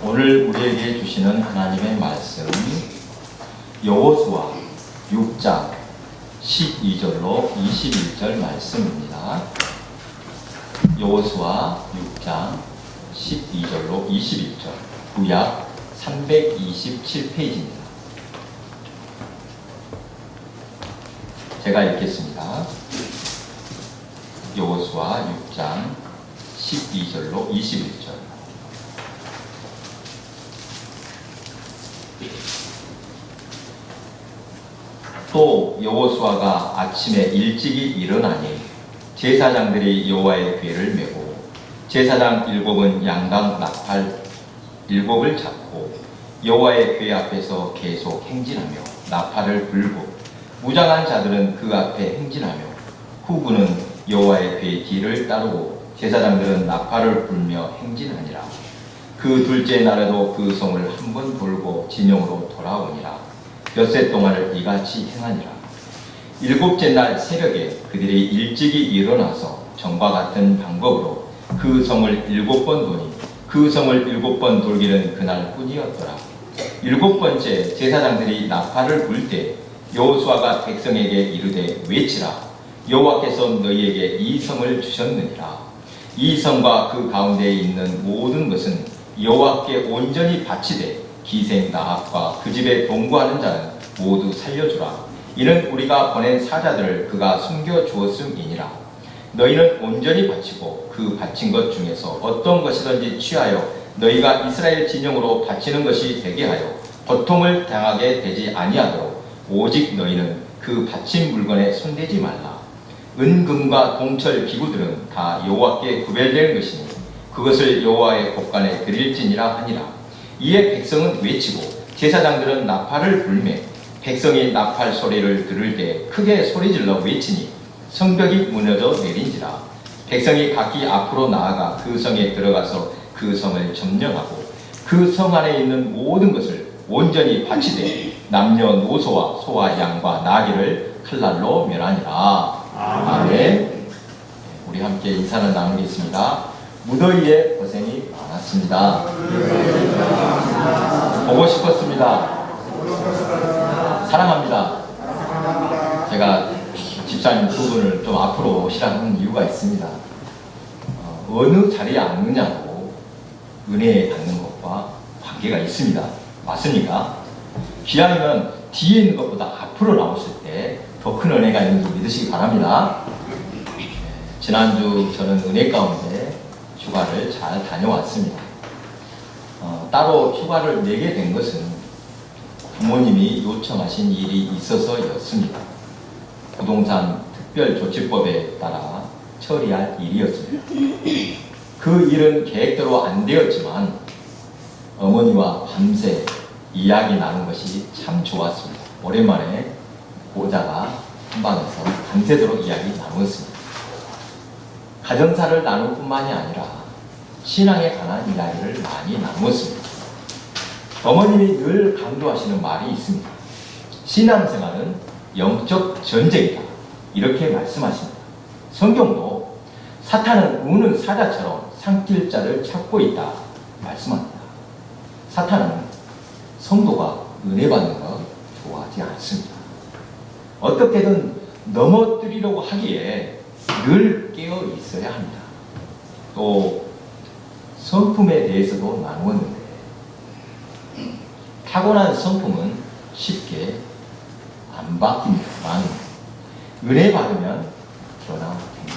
오늘 우리에게 주시는 하나님의 말씀 여호수아 6장 12절로 21절 말씀입니다. 여호수아 6장 12절로 21절 구약 327페이지입니다. 제가 읽겠습니다. 여호수아 6장 12절로 21절. 또 여호수아가 아침에 일찍이 일어나니 제사장들이 여호와의 궤를 메고 제사장 7은 양강 나팔 7을 잡고 여호와의 궤 앞에서 계속 행진하며 나팔을 불고 무장한 자들은 그 앞에 행진하며 후군은 여호와의 궤 뒤를 따르고 제사장들은 나팔을 불며 행진하니라. 그 둘째 날에도 그 성을 한 번 돌고 진영으로 돌아오니라. 엿새 동안을 이같이 행하니라. 7째 날 새벽에 그들이 일찍이 일어나서 전과 같은 방법으로 그 성을 7번 도니 그 성을 7번 돌기는 그날 뿐이었더라. 7번째 제사장들이 나팔을 불 때 여호수아가 백성에게 이르되 외치라. 여호와께서 너희에게 이 성을 주셨느니라. 이 성과 그 가운데에 있는 모든 것은 여호와께 온전히 바치되 기생 나합과 그 집에 동거하는 자는 모두 살려주라. 이는 우리가 보낸 사자들을 그가 숨겨주었음이니라. 너희는 온전히 바치고 그 바친 것 중에서 어떤 것이든지 취하여 너희가 이스라엘 진영으로 바치는 것이 되게 하여 고통을 당하게 되지 아니하도록 오직 너희는 그 바친 물건에 손대지 말라. 은금과 동철 기구들은 다 여호와께 구별되는 것이니 그것을 여호와의 곳간에 드릴지니라 하니라. 이에 백성은 외치고 제사장들은 나팔을 불매 백성이 나팔 소리를 들을 때 크게 소리질러 외치니 성벽이 무너져 내린지라. 백성이 각기 앞으로 나아가 그 성에 들어가서 그 성을 점령하고 그 성 안에 있는 모든 것을 온전히 바치되 남녀노소와 소와 양과 나귀를 칼날로 멸하니라. 아멘. 우리 함께 인사를 나누겠습니다. 무더위에 고생이 많았습니다. 보고 싶었습니다. 사랑합니다. 제가 집사님 두 분을 좀 앞으로 오시라는 이유가 있습니다. 어느 자리에 앉느냐고 은혜 받는 것과 관계가 있습니다. 맞습니까? 기왕이면 뒤에 있는 것보다 앞으로 나오실 때 더 큰 은혜가 있는 줄 믿으시기 바랍니다. 지난주 저는 은혜 가운데 휴가를 잘 다녀왔습니다. 따로 휴가를 내게 된 것은 부모님이 요청하신 일이 있어서였습니다. 부동산 특별조치법에 따라 처리할 일이었습니다. 그 일은 계획대로 안 되었지만 어머니와 밤새 이야기 나눈 것이 참 좋았습니다. 오랜만에 보다가 한방에서 밤새도록 이야기 나누었습니다. 가정사를 나눌 뿐만이 아니라 신앙에 관한 이야기를 많이 나누었습니다. 어머님이 늘 강조하시는 말이 있습니다. 신앙생활은 영적 전쟁이다. 이렇게 말씀하십니다. 성경도 사탄은 우는 사자처럼 삼킬 자를 찾고 있다 말씀합니다. 사탄은 성도가 은혜 받는 거 좋아하지 않습니다. 어떻게든 넘어뜨리려고 하기에 늘 깨어 있어야 합니다. 또 성품에 대해서도 나누었는데 타고난 성품은 쉽게 안 바뀝니다만 은혜 받으면 변화됩니다.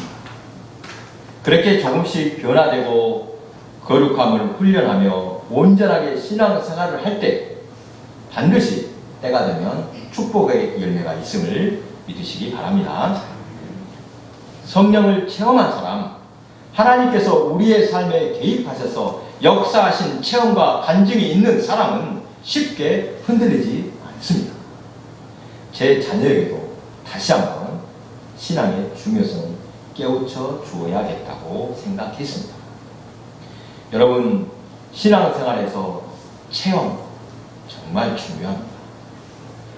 그렇게 조금씩 변화되고 거룩함을 훈련하며 온전하게 신앙생활을 할 때 반드시 때가 되면 축복의 열매가 있음을 믿으시기 바랍니다. 성령을 체험한 사람, 하나님께서 우리의 삶에 개입하셔서 역사하신 체험과 간증이 있는 사람은 쉽게 흔들리지 않습니다. 제 자녀에게도 다시 한번 신앙의 중요성을 깨우쳐 주어야겠다고 생각했습니다. 여러분, 신앙생활에서 체험 정말 중요합니다.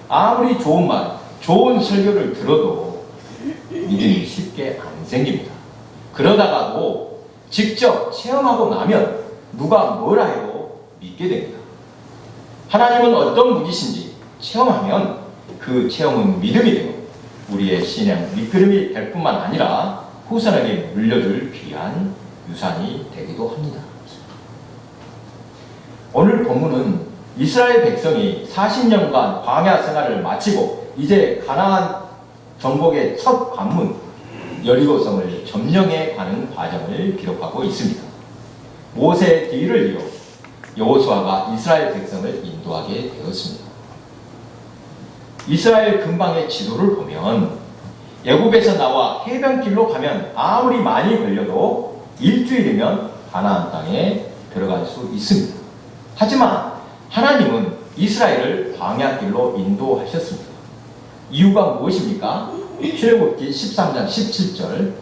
아무리 좋은 말, 좋은 설교를 들어도 믿음이 쉽게 안 생깁니다. 그러다가도 직접 체험하고 나면 누가 뭐라 해도 믿게 됩니다. 하나님은 어떤 분이신지 체험하면 그 체험은 믿음이 되고 우리의 신앙 밑그림이 될 뿐만 아니라 후손에게 물려줄 귀한 유산이 되기도 합니다. 오늘 본문은 이스라엘 백성이 40년간 광야 생활을 마치고 이제 가나안 정복의 첫 관문 여리고성을 점령해 가는 과정을 기록하고 있습니다. 모세의 뒤를 이어 여호수아가 이스라엘 백성을 인도하게 되었습니다. 이스라엘 근방의 지도를 보면 애굽에서 나와 해변길로 가면 아무리 많이 걸려도 일주일이면 가나안 땅에 들어갈 수 있습니다. 하지만 하나님은 이스라엘을 광야길로 인도하셨습니다. 이유가 무엇입니까? 출애굽기 13장 17절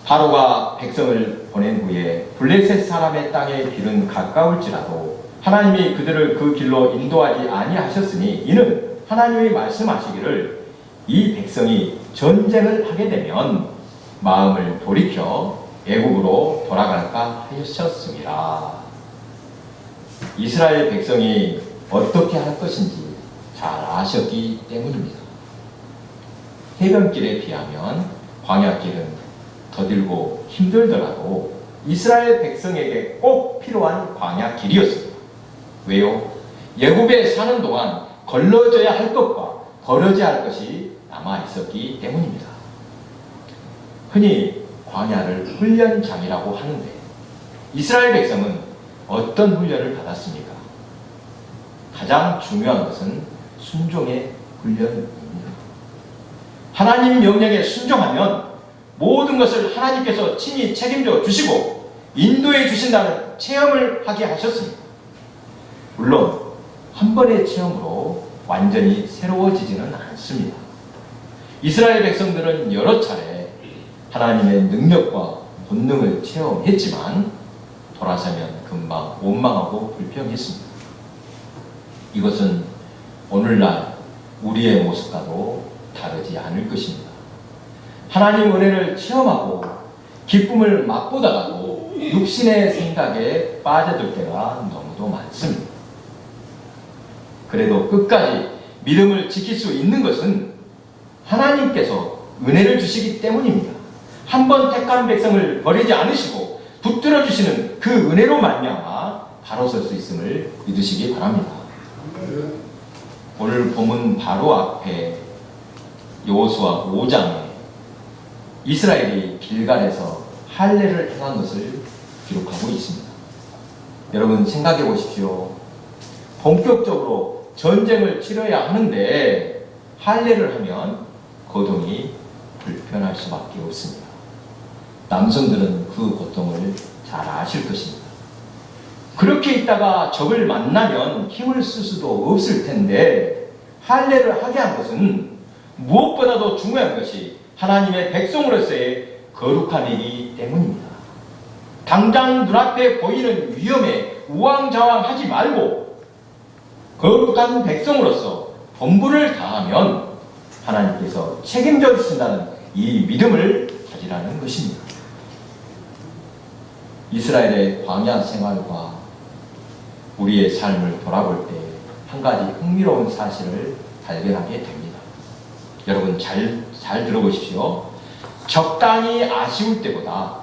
바로가 백성을 보낸 후에 블레셋 사람의 땅의 길은 가까울지라도 하나님이 그들을 그 길로 인도하지 아니하셨으니 이는 하나님이 말씀하시기를 이 백성이 전쟁을 하게 되면 마음을 돌이켜 애굽으로 돌아갈까 하셨습니다. 이스라엘 백성이 어떻게 할 것인지 잘 아셨기 때문입니다. 해변길에 비하면 광야길은 더딜고 힘들더라도 이스라엘 백성에게 꼭 필요한 광야길이었습니다. 왜요? 애굽에 사는 동안 걸러져야 할 것과 버려져야 할 것이 남아 있었기 때문입니다. 흔히 광야를 훈련장이라고 하는데 이스라엘 백성은 어떤 훈련을 받았습니까? 가장 중요한 것은 순종의 훈련입니다. 하나님 명령에 순종하면 모든 것을 하나님께서 친히 책임져 주시고 인도해 주신다는 체험을 하게 하셨습니다. 물론 한 번의 체험으로 완전히 새로워지지는 않습니다. 이스라엘 백성들은 여러 차례 하나님의 능력과 본능을 체험했지만 돌아서면 금방 원망하고 불평했습니다. 이것은 오늘날 우리의 모습과도 다르지 않을 것입니다. 하나님 은혜를 체험하고 기쁨을 맛보다가도 육신의 생각에 빠져들 때가 너무도 많습니다. 그래도 끝까지 믿음을 지킬 수 있는 것은 하나님께서 은혜를 주시기 때문입니다. 한 번 택한 백성을 버리지 않으시고 붙들어 주시는 그 은혜로 말미암아 바로 설 수 있음을 믿으시기 바랍니다. 오늘 본문 바로 앞에 여호수아 5장에 이스라엘이 길갈에서 할례를 행한 것을 기록하고 있습니다. 여러분 생각해 보십시오. 본격적으로 전쟁을 치러야 하는데 할례를 하면 고통이 불편할 수밖에 없습니다. 남성들은 그 고통을 잘 아실 것입니다. 그렇게 있다가 적을 만나면 힘을 쓸 수도 없을 텐데 할례를 하게 한 것은 무엇보다도 중요한 것이 하나님의 백성으로서의 거룩함이기 때문입니다. 당장 눈앞에 보이는 위험에 우왕좌왕하지 말고 거룩한 백성으로서 본분을 다하면 하나님께서 책임져 주신다는 이 믿음을 가지라는 것입니다. 이스라엘의 광야 생활과 우리의 삶을 돌아볼 때 한 가지 흥미로운 사실을 발견하게 됩니다. 여러분 잘 들어보십시오. 적당히 아쉬울 때보다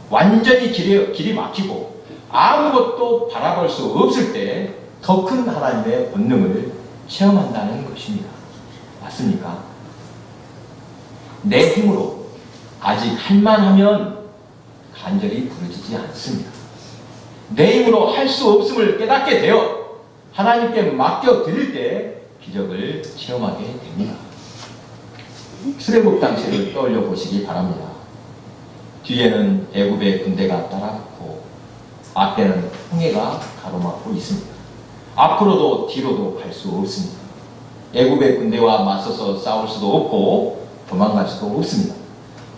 완전히 길이 막히고 아무것도 바라볼 수 없을 때 더 큰 하나님의 본능을 체험한다는 것입니다. 맞습니까? 내 힘으로 아직 할만하면 간절히 부르짖지 않습니다. 내 힘으로 할 수 없음을 깨닫게 되어 하나님께 맡겨드릴 때 기적을 체험하게 됩니다. 출애굽 당시를 떠올려 보시기 바랍니다. 뒤에는 애굽의 군대가 따라붙고 앞에는 홍해가 가로막고 있습니다. 앞으로도 뒤로도 갈 수 없습니다. 애굽의 군대와 맞서서 싸울 수도 없고 도망갈 수도 없습니다.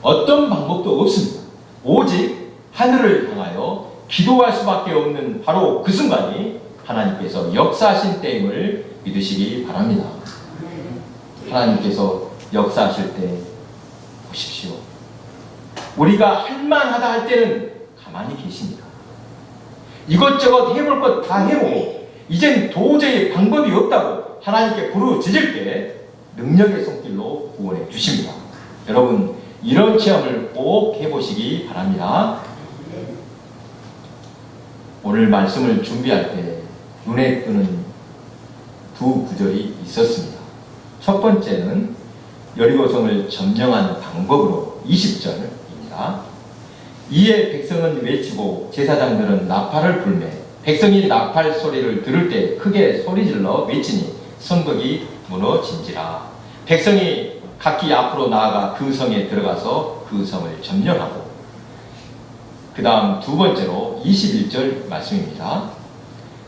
어떤 방법도 없습니다. 오직 하늘을 향하여 기도할 수밖에 없는 바로 그 순간이 하나님께서 역사하신 때임을 믿으시기 바랍니다. 하나님께서 역사하실 때 보십시오. 우리가 할만하다 할 때는 가만히 계십니다. 이것저것 해볼 것 다 해보고 이젠 도저히 방법이 없다고 하나님께 부르짖을 때 능력의 손길로 구원해 주십니다. 여러분, 이런 체험을 꼭 해보시기 바랍니다. 오늘 말씀을 준비할 때 눈에 띄는 두 구절이 있었습니다. 첫 번째는 여리고성을 점령한 방법으로 20절입니다. 이에 백성은 외치고 제사장들은 나팔을 불매 백성이 나팔 소리를 들을 때 크게 소리질러 외치니 성벽이 무너진지라. 백성이 각기 앞으로 나아가 그 성에 들어가서 그 성을 점령하고, 그 다음 두 번째로 21절 말씀입니다.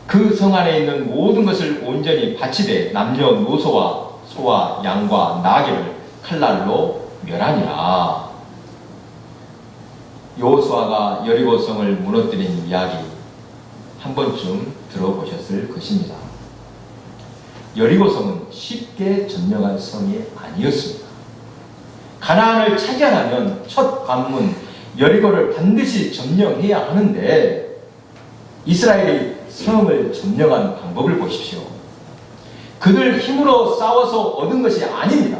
그 성 안에 있는 모든 것을 온전히 바치되 남녀노소와 소와 양과 나귀를 칼날로 멸하니라. 여호수아가 여리고성을 무너뜨린 이야기 한 번쯤 들어보셨을 것입니다. 여리고성은 쉽게 점령할 성이 아니었습니다. 가나안을 차지하려면 첫 관문 여리고를 반드시 점령해야 하는데 이스라엘이 성을 점령한 방법을 보십시오. 그들 힘으로 싸워서 얻은 것이 아닙니다.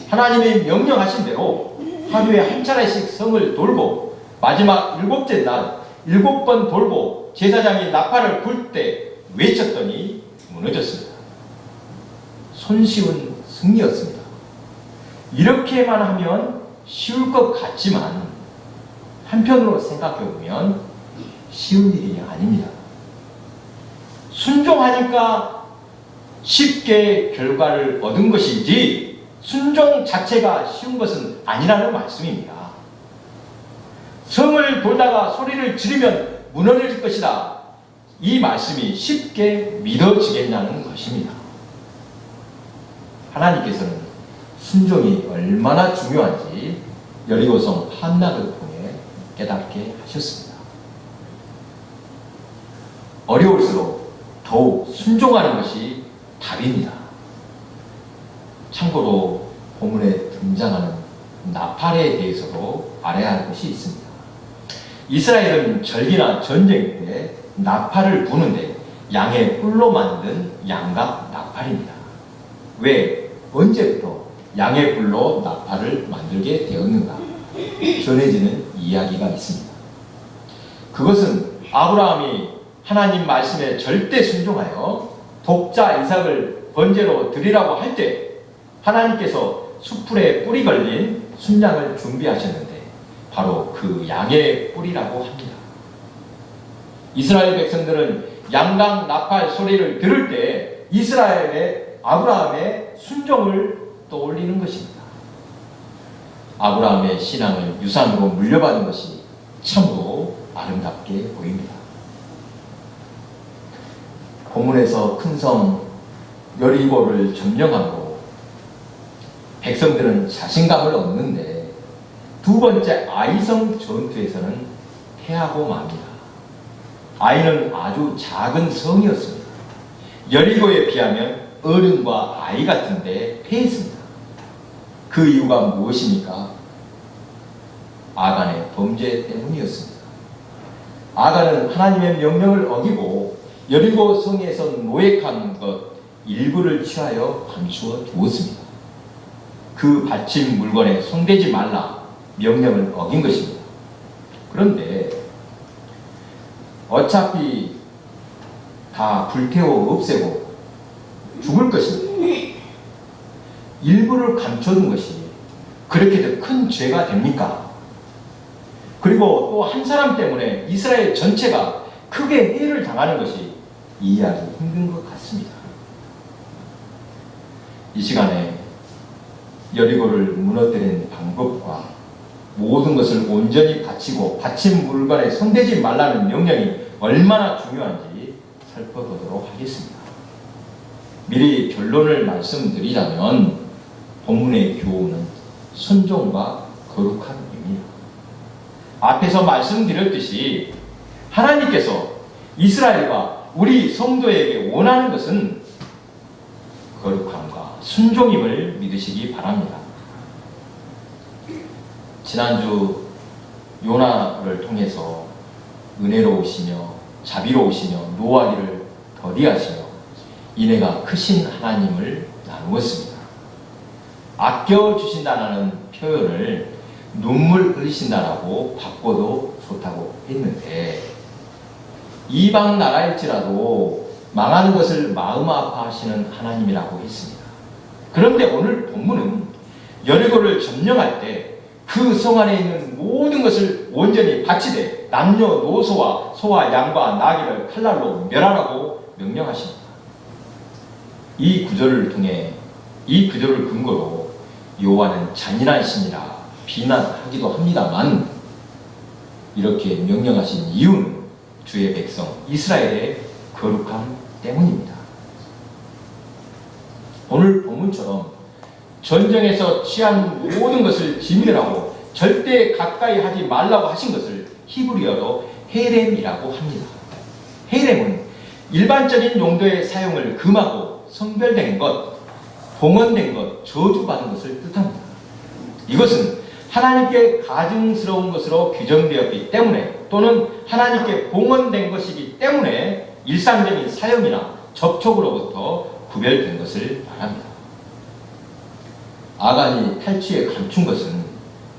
하나님이 명령하신 대로 하루에 한 차례씩 성을 돌고 마지막 7째 날 7번 돌고 제사장이 나팔을 불 때 외쳤더니 무너졌습니다. 손쉬운 승리였습니다. 이렇게만 하면 쉬울 것 같지만 한편으로 생각해보면 쉬운 일이 아닙니다. 순종하니까 쉽게 결과를 얻은 것이지 순종 자체가 쉬운 것은 아니라는 말씀입니다. 성을 돌다가 소리를 지르면 무너질 것이다. 이 말씀이 쉽게 믿어지겠냐는 것입니다. 하나님께서는 순종이 얼마나 중요한지 여리고성 함락을 통해 깨닫게 하셨습니다. 어려울수록 더욱 순종하는 것이 답입니다. 참고로 본문에 등장하는 나팔에 대해서도 알아야 할 것이 있습니다. 이스라엘은 절기나 전쟁 때 나팔을 부는데 양의 뿔로 만든 양각 나팔입니다. 왜, 언제부터 양의 뿔로 나팔을 만들게 되었는가 전해지는 이야기가 있습니다. 그것은 아브라함이 하나님 말씀에 절대 순종하여 독자 이삭을 번제로 드리라고 할 때 하나님께서 숯불에 뿔이 걸린 순양을 준비하셨는데 바로 그 양의 뿔이라고 합니다. 이스라엘 백성들은 양각 나팔 소리를 들을 때 이스라엘의 아브라함의 순종을 떠올리는 것입니다. 아브라함의 신앙을 유산으로 물려받은 것이 참으로 아름답게 보입니다. 본문에서 큰 성 여리고를 점령하고 백성들은 자신감을 얻는데 두 번째 아이성 전투에서는 패하고 맙니다. 아이는 아주 작은 성이었습니다. 여리고에 비하면 어른과 아이 같은데 패했습니다. 그 이유가 무엇입니까? 아간의 범죄 때문이었습니다. 아간은 하나님의 명령을 어기고 여리고 성에서 노획한 것 일부를 취하여 감추어 두었습니다. 그 바친 물건에 손대지 말라 명령을 어긴 것입니다. 그런데 어차피 다 불태워 없애고 죽을 것입니다. 일부를 감춰둔 것이 그렇게 큰 죄가 됩니까? 그리고 또 한 사람 때문에 이스라엘 전체가 크게 해를 당하는 것이 이해하기 힘든 것 같습니다. 이 시간에 여리고를 무너뜨린 방법과 모든 것을 온전히 바치고 바친 물건에 손대지 말라는 명령이 얼마나 중요한지 살펴보도록 하겠습니다. 미리 결론을 말씀드리자면 본문의 교훈은 순종과 거룩함입니다. 앞에서 말씀드렸듯이 하나님께서 이스라엘과 우리 성도에게 원하는 것은 거룩함과 순종임을 믿으시기 바랍니다. 지난주 요나를 통해서 은혜로우시며 자비로우시며 노하기를 더디하시며 인애가 크신 하나님을 나누었습니다. 아껴주신다는 표현을 눈물 흘리신다라고 바꿔도 좋다고 했는데, 이방 나라일지라도 망하는 것을 마음 아파하시는 하나님이라고 했습니다. 그런데 오늘 본문은 여리고를 점령할 때 그 성 안에 있는 모든 것을 온전히 바치되 남녀노소와 소와 양과 나귀를 칼날로 멸하라고 명령하십니다. 이 구절을 통해, 이 구절을 근거로 여호와는 잔인한 신이라 비난하기도 합니다만, 이렇게 명령하신 이유는 주의 백성 이스라엘의 거룩함 때문입니다. 오늘 본문처럼 전쟁에서 취한 모든 것을 진멸하고 절대 가까이 하지 말라고 하신 것을 히브리어로 헤렘이라고 합니다. 헤렘은 일반적인 용도의 사용을 금하고 성별된 것, 봉헌된 것, 저주받은 것을 뜻합니다. 이것은 하나님께 가증스러운 것으로 규정되었기 때문에, 또는 하나님께 봉헌된 것이기 때문에 일상적인 사용이나 접촉으로부터 구별된 것을 말합니다. 아간이 탈취에 감춘 것은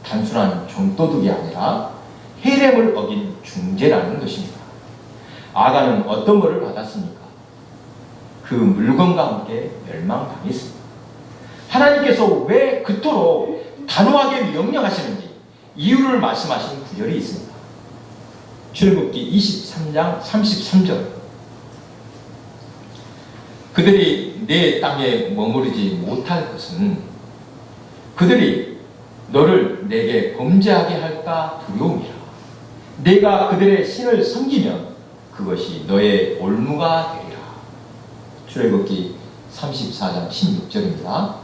단순한 종도둑이 아니라 헤렘을 어긴 중재라는 것입니다. 아간은 어떤 벌을 받았습니까? 그 물건과 함께 멸망당했습니다. 하나님께서 왜 그토록 단호하게 명령하시는지 이유를 말씀하신 구절이 있습니다. 출애굽기 23장 33절. 그들이 내 땅에 머무르지 못할 것은 그들이 너를 내게 범죄하게 할까 두려움이라. 내가 그들의 신을 섬기면 그것이 너의 올무가 되리라. 출애굽기 34장 16절입니다.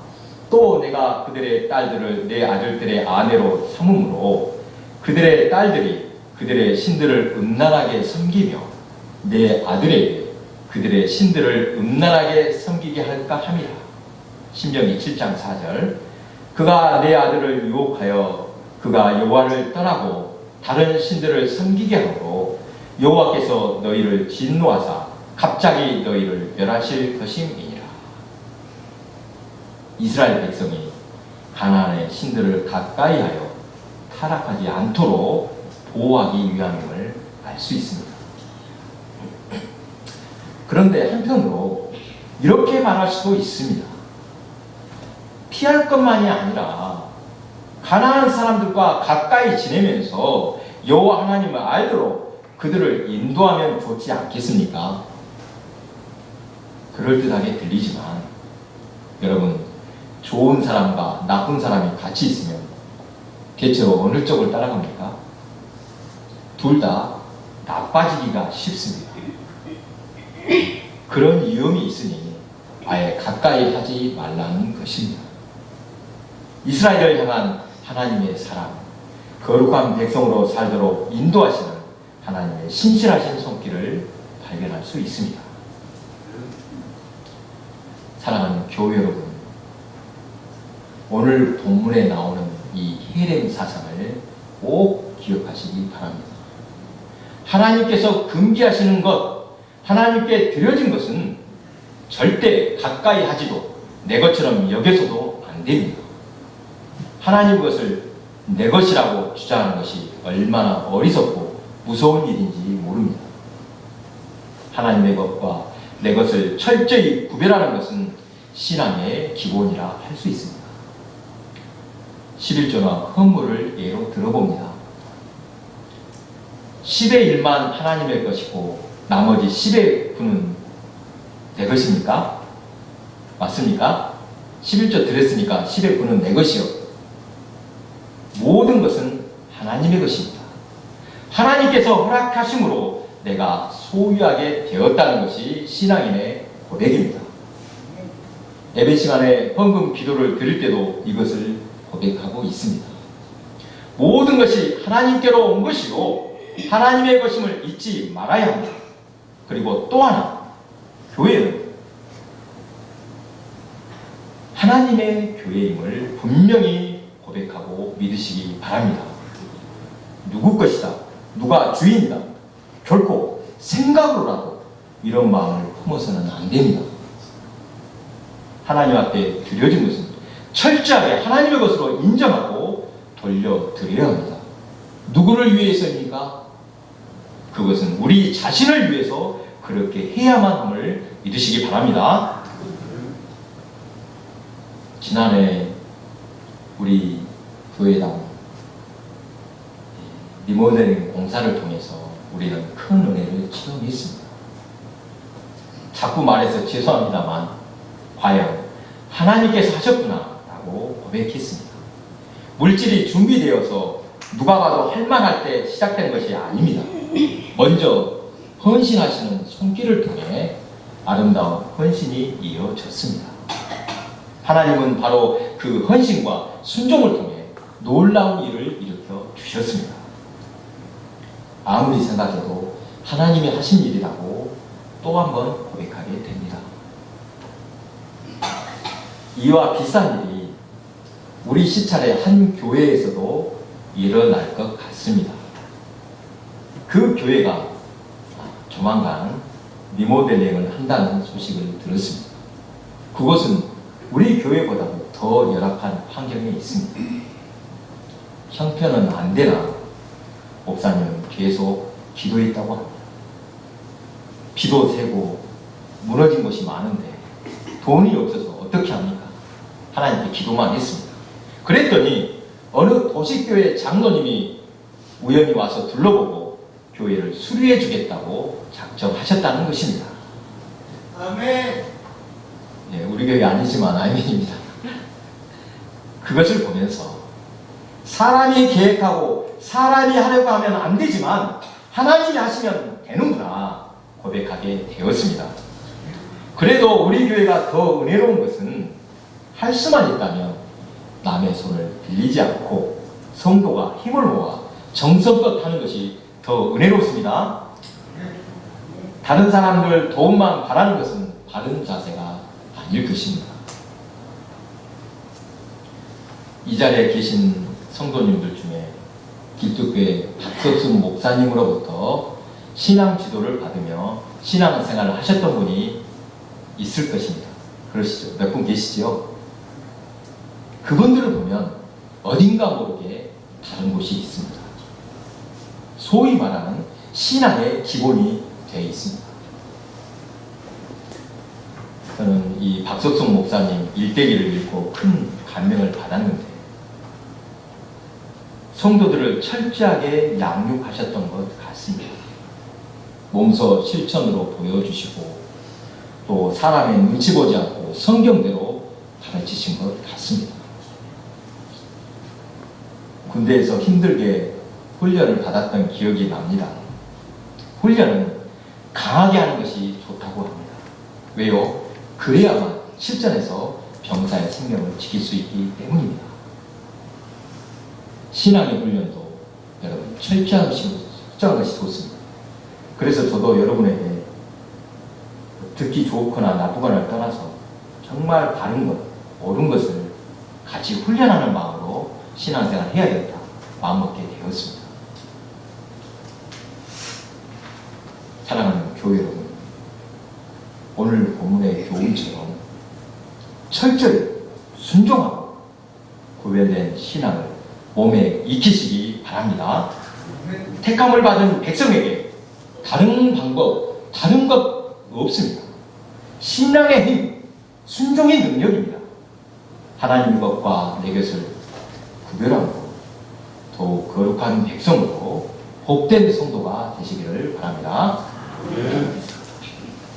또 내가 그들의 딸들을 내 아들들의 아내로 삼음으로 그들의 딸들이 그들의 신들을 음란하게 섬기며 내 아들에게 그들의 신들을 음란하게 섬기게 할까 함이라. 신명기 7장 4절. 그가 내 아들을 유혹하여 그가 여호와를 떠나고 다른 신들을 섬기게 하므로 여호와께서 너희를 진노하사 갑자기 너희를 멸하실 것임이니라. 이스라엘 백성이 가나안의 신들을 가까이하여 타락하지 않도록 보호하기 위함임을 알 수 있습니다. 그런데 한편으로 이렇게 말할 수도 있습니다. 피할 것만이 아니라 가나안 사람들과 가까이 지내면서 여호와 하나님을 알도록 그들을 인도하면 좋지 않겠습니까? 그럴듯하게 들리지만 여러분, 좋은 사람과 나쁜 사람이 같이 있으면 대체로 어느 쪽을 따라갑니까? 둘 다 나빠지기가 쉽습니다. 그런 위험이 있으니 아예 가까이 하지 말라는 것입니다. 이스라엘을 향한 하나님의 사랑, 거룩한 백성으로 살도록 인도하시는 하나님의 신실하신 손길을 발견할 수 있습니다. 사랑하는 교회 여러분, 오늘 본문에 나오는 이 헤렘 사상을 꼭 기억하시기 바랍니다. 하나님께서 금기하시는 것, 하나님께 드려진 것은 절대 가까이 하지도 내 것처럼 여겨서도 안 됩니다. 하나님 것을 내 것이라고 주장하는 것이 얼마나 어리석고 무서운 일인지 모릅니다. 하나님의 것과 내 것을 철저히 구별하는 것은 신앙의 기본이라 할 수 있습니다. 11조나 헌물을 예로 들어봅니다. 10의 1만 하나님의 것이고 나머지 10의 9는 내 것입니까? 맞습니까? 11조 드렸으니까 10의 9는 내 것이요. 모든 것은 하나님의 것입니다. 하나님께서 허락하심으로 내가 소유하게 되었다는 것이 신앙인의 고백입니다. 예배 시간에 헌금 기도를 드릴 때도 이것을 고백하고 있습니다. 모든 것이 하나님께로 온 것이요 하나님의 것임을 잊지 말아야 합니다. 그리고 또 하나, 교회는 하나님의 교회임을 분명히 고백하고 믿으시기 바랍니다. 누구 것이다, 누가 주인이다, 결코 생각으로라도 이런 마음을 품어서는 안 됩니다. 하나님 앞에 드려진 것은 철저하게 하나님의 것으로 인정하고 돌려드려야 합니다. 누구를 위해서입니까? 그것은 우리 자신을 위해서 그렇게 해야만 함을 믿으시기 바랍니다. 지난해 우리 교회당 리모델링 공사를 통해서 우리는 큰 은혜를 체험했습니다. 자꾸 말해서 죄송합니다만 과연 하나님께서 하셨구나 라고 고백했습니다. 물질이 준비되어서 누가 봐도 할만할 때 시작된 것이 아닙니다. 먼저 헌신하시는 손길을 통해 아름다운 헌신이 이어졌습니다. 하나님은 바로 그 헌신과 순종을 통해 놀라운 일을 일으켜 주셨습니다. 아무리 생각해도 하나님이 하신 일이라고 또 한 번 고백하게 됩니다. 이와 비슷한 일이 우리 시찰의 한 교회에서도 일어날 것 같습니다. 그 교회가 조만간 리모델링을 한다는 소식을 들었습니다. 그것은 우리 교회보다도 더 열악한 환경에 있습니다. 형편은 안 되나 목사님은 계속 기도했다고 합니다. 비도 새고 무너진 곳이 많은데 돈이 없어서 어떻게 합니까? 하나님께 기도만 했습니다. 그랬더니 어느 도시교회 장로님이 우연히 와서 둘러보고 교회를 수리해 주겠다고 작정하셨다는 것입니다. 아멘. 예, 우리 교회 아니지만 아멘입니다. 그것을 보면서 사람이 계획하고 사람이 하려고 하면 안 되지만 하나님이 하시면 되는구나 고백하게 되었습니다. 그래도 우리 교회가 더 은혜로운 것은 할 수만 있다면 남의 손을 빌리지 않고 성도가 힘을 모아 정성껏 하는 것이 더 은혜롭습니다. 다른 사람들 도움만 바라는 것은 바른 자세가 아닐 것입니다. 이 자리에 계신 성도님들 중에 길뚝교회 박석순 목사님으로부터 신앙 지도를 받으며 신앙생활을 하셨던 분이 있을 것입니다. 그러시죠? 몇 분 계시죠? 그분들을 보면 어딘가 모르게 다른 곳이 있습니다. 소위 말하는 신앙의 기본이 되어 있습니다. 저는 이 박석순 목사님 일대기를 읽고 큰 감명을 받았는데 성도들을 철저하게 양육하셨던 것 같습니다. 몸소 실천으로 보여주시고 또 사람의 눈치 보지 않고 성경대로 가르치신 것 같습니다. 군대에서 힘들게 훈련을 받았던 기억이 납니다. 훈련은 강하게 하는 것이 좋다고 합니다. 왜요? 그래야만 실전에서 병사의 생명을 지킬 수 있기 때문입니다. 신앙의 훈련도 여러분 철저한 것이 좋습니다. 그래서 저도 여러분에게 듣기 좋거나 나쁘거나를 떠나서 정말 바른 것, 옳은 것을 같이 훈련하는 마음으로 신앙생활을 해야겠다 마음먹게 되었습니다. 사랑하는 교회 여러분, 오늘 본문의 교훈처럼 철저히 순종하고 구별된 신앙을 몸에 익히시기 바랍니다. 택함을 받은 백성에게 다른 방법, 다른 것 없습니다. 신앙의 힘, 순종의 능력입니다. 하나님 것과 내 것을 구별하고 더욱 거룩한 백성으로 복된 성도가 되시기를 바랍니다.